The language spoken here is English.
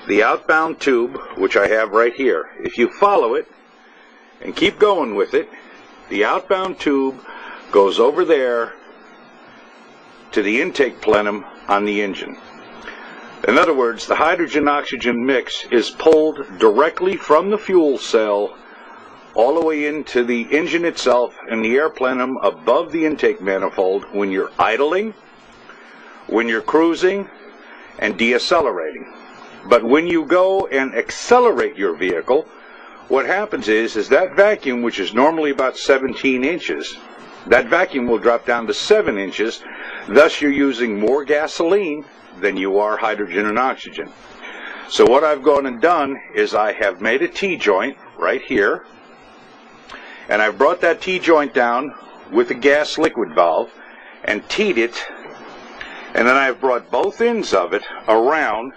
the outbound tube, which I have right here. If you follow it and keep going with it, the outbound tube goes over there to the intake plenum on the engine. In other words, the hydrogen-oxygen mix is pulled directly from the fuel cell all the way into the engine itself and the air plenum above the intake manifold when you're idling, when you're cruising, and deaccelerating. But when you go and accelerate your vehicle, what happens is that vacuum, which is normally about 17 inches, that vacuum will drop down to 7 inches. Thus, you're using more gasoline than you are hydrogen and oxygen. So what I've gone and done is I have made a T-joint right here, and I've brought that T-joint down with a gas liquid valve and teed it, and then I've brought both ends of it around